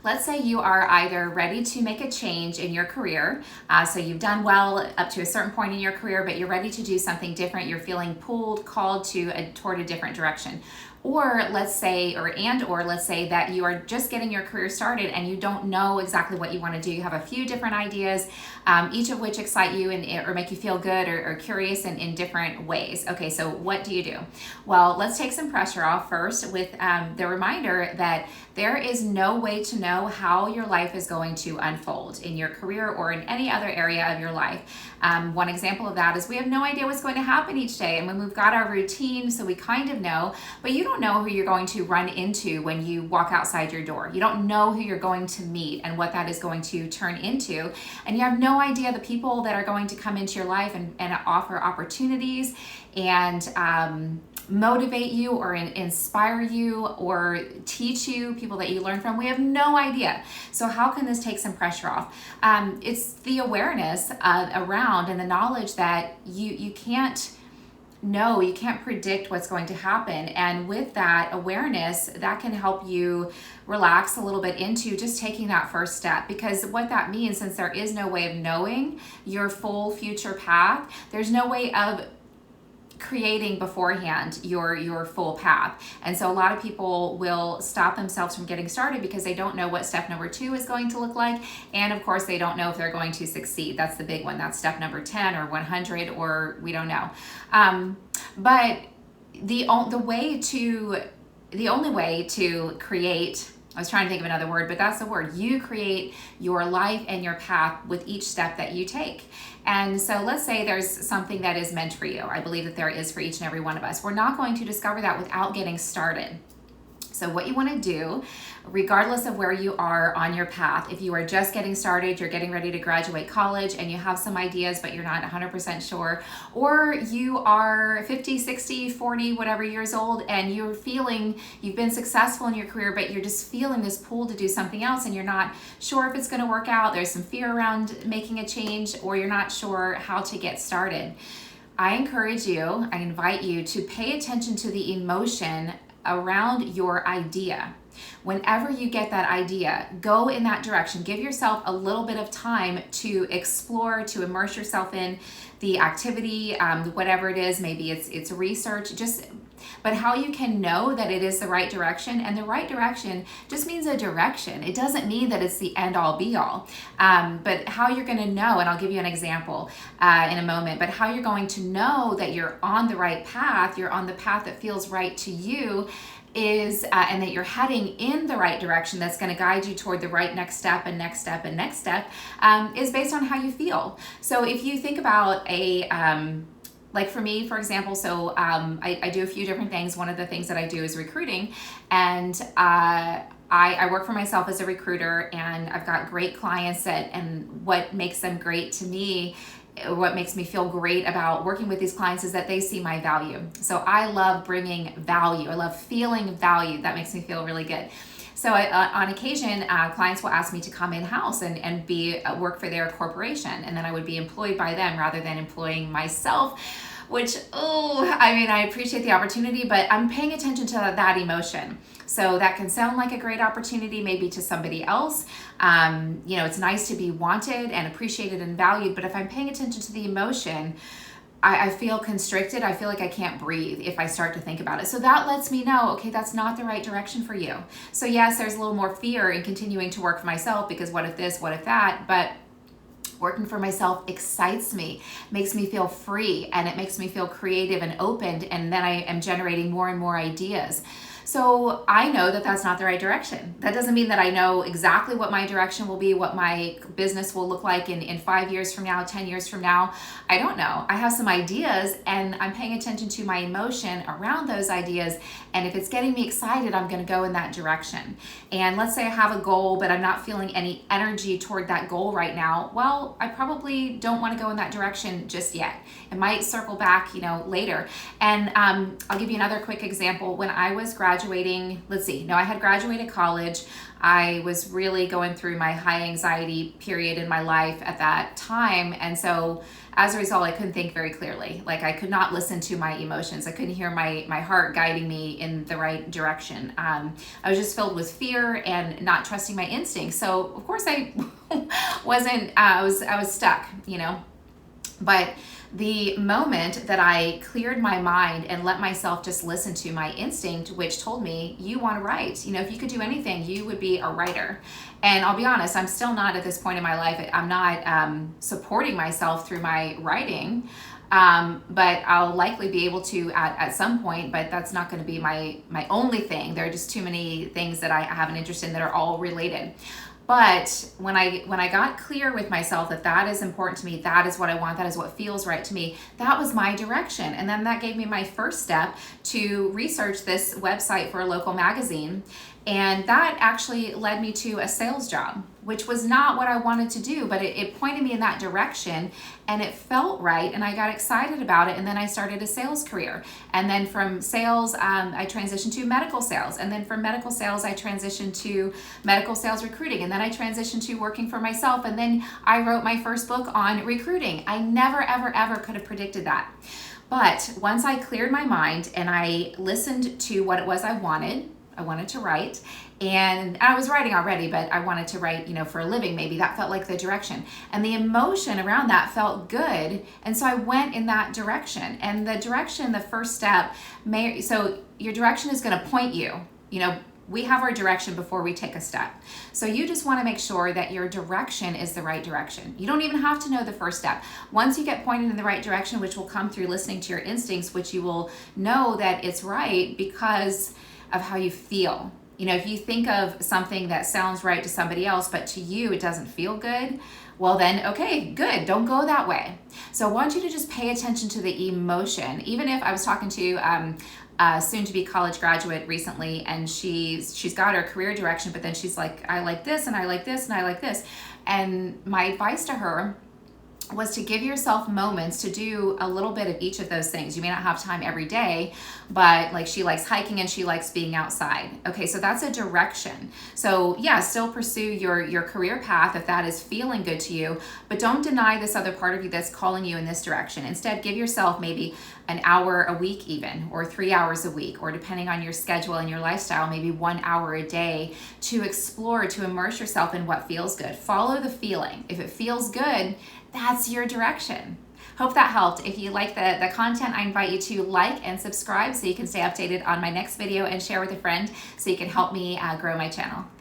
Let's say you are either ready to make a change in your career. So you've done well up to a certain point in your career, but you're ready to do something different. You're feeling pulled, called toward a different direction. Or let's say that you are just getting your career started and you don't know exactly what you want to do. You have a few different ideas, each of which excite you or make you feel good or curious in different ways. Okay, so what do you do? Well, let's take some pressure off first with the reminder that there is no way to know how your life is going to unfold in your career or in any other area of your life. One example of that is we have no idea what's going to happen each day. And when we've got our routine, so we kind of know, but you don't know who you're going to run into when you walk outside your door. You don't know who you're going to meet and what that is going to turn into. And you have no idea the people that are going to come into your life and offer opportunities and motivate you or inspire you or teach you, people that you learn from. We have no idea. So how can this take some pressure off? It's the awareness around and the knowledge that you can't know, you can't predict what's going to happen. And with that awareness, that can help you relax a little bit into just taking that first step. Because what that means, since there is no way of knowing your full future path, there's no way of creating beforehand your full path. And so a lot of people will stop themselves from getting started because they don't know what step number 2 is going to look like. And of course, they don't know if they're going to succeed. That's the big one. That's step number 10 or 100, or we don't know. But the only way to create, I was trying to think of another word, but that's the word. You create your life and your path with each step that you take. And so let's say there's something that is meant for you. I believe that there is for each and every one of us. We're not going to discover that without getting started. So what you want to do, regardless of where you are on your path, if you are just getting started, you're getting ready to graduate college and you have some ideas, but you're not 100% sure, or you are 50, 60, 40, whatever years old, and you're feeling you've been successful in your career, but you're just feeling this pull to do something else and you're not sure if it's going to work out. There's some fear around making a change, or you're not sure how to get started. I invite you to pay attention to the emotion around your idea. Whenever you get that idea, go in that direction. Give yourself a little bit of time to explore, to immerse yourself in the activity, whatever it is. Maybe it's research, but how you can know that it is the right direction. And the right direction just means a direction. It doesn't mean that it's the end all be all. But how you're going to know, and I'll give you an example in a moment, but how you're going to know that you're on the right path, you're on the path that feels right to you, is and that you're heading in the right direction that's going to guide you toward the right next step and next step and next step, is based on how you feel. So if you think about like for me, for example, so I do a few different things. One of the things that I do is recruiting, and I work for myself as a recruiter, and I've got great clients and what makes them great to me, what makes me feel great about working with these clients is that they see my value. So I love bringing value. I love feeling valued. That makes me feel really good. So on occasion, clients will ask me to come in-house and work for their corporation. And then I would be employed by them rather than employing myself, which, I appreciate the opportunity, but I'm paying attention to that emotion. So that can sound like a great opportunity maybe to somebody else. It's nice to be wanted and appreciated and valued, but if I'm paying attention to the emotion, I feel constricted. I feel like I can't breathe if I start to think about it. So that lets me know, okay, that's not the right direction for you. So yes, there's a little more fear in continuing to work for myself because what if this, what if that, but working for myself excites me, makes me feel free, and it makes me feel creative and open, and then I am generating more and more ideas. So I know that that's not the right direction. That doesn't mean that I know exactly what my direction will be, what my business will look like in 5 years from now, 10 years from now. I don't know. I have some ideas and I'm paying attention to my emotion around those ideas. And if it's getting me excited, I'm going to go in that direction. And let's say I have a goal, but I'm not feeling any energy toward that goal right now. Well, I probably don't want to go in that direction just yet. It might circle back, later. And I'll give you another quick example. When I was graduating graduating, let's see, no, I had graduated college. I was really going through my high anxiety period in my life at that time. And so as a result, I couldn't think very clearly. Like I could not listen to my emotions. I couldn't hear my heart guiding me in the right direction. I was just filled with fear and not trusting my instincts. So of course I wasn't, I was stuck, you know. But the moment that I cleared my mind and let myself just listen to my instinct, which told me, you want to write. You know, if you could do anything, you would be a writer. And I'll be honest, I'm still not at this point in my life. I'm not supporting myself through my writing. But I'll likely be able to at some point, but that's not going to be my only thing. There are just too many things that I have an interest in that are all related. But when I got clear with myself that that is important to me, that is what I want, that is what feels right to me, that was my direction. And then that gave me my first step to research this website for a local magazine. And that actually led me to a sales job, which was not what I wanted to do, but it pointed me in that direction and it felt right. And I got excited about it. And then I started a sales career. And then from sales, I transitioned to medical sales. And then from medical sales, I transitioned to medical sales recruiting. And then I transitioned to working for myself. And then I wrote my first book on recruiting. I never, ever, ever could have predicted that. But once I cleared my mind and I listened to what it was I wanted to write, and I was writing already, but I wanted to write, you know, for a living. Maybe that felt like the direction, and the emotion around that felt good. And so I went in that direction. And the direction, the first step so your direction is going to point you, you know, we have our direction before we take a step. So you just want to make sure that your direction is the right direction. You don't even have to know the first step. Once you get pointed in the right direction, which will come through listening to your instincts, which you will know that it's right because of how you feel. You know, if you think of something that sounds right to somebody else, but to you it doesn't feel good, well then, okay, good, don't go that way. So I want you to just pay attention to the emotion. Even if I was talking to soon-to-be college graduate recently, and she's got her career direction, but then she's like, I like this, and I like this, and I like this. And my advice to her was to give yourself moments to do a little bit of each of those things. You may not have time every day, but like she likes hiking and she likes being outside. Okay, so that's a direction. So yeah, still pursue your career path if that is feeling good to you, but don't deny this other part of you that's calling you in this direction. Instead, give yourself maybe an hour a week even, or 3 hours a week, or depending on your schedule and your lifestyle, maybe 1 hour a day to explore, to immerse yourself in what feels good. Follow the feeling. If it feels good, that's your direction. Hope that helped. If you like the content, I invite you to like and subscribe so you can stay updated on my next video, and share with a friend so you can help me grow my channel. Thank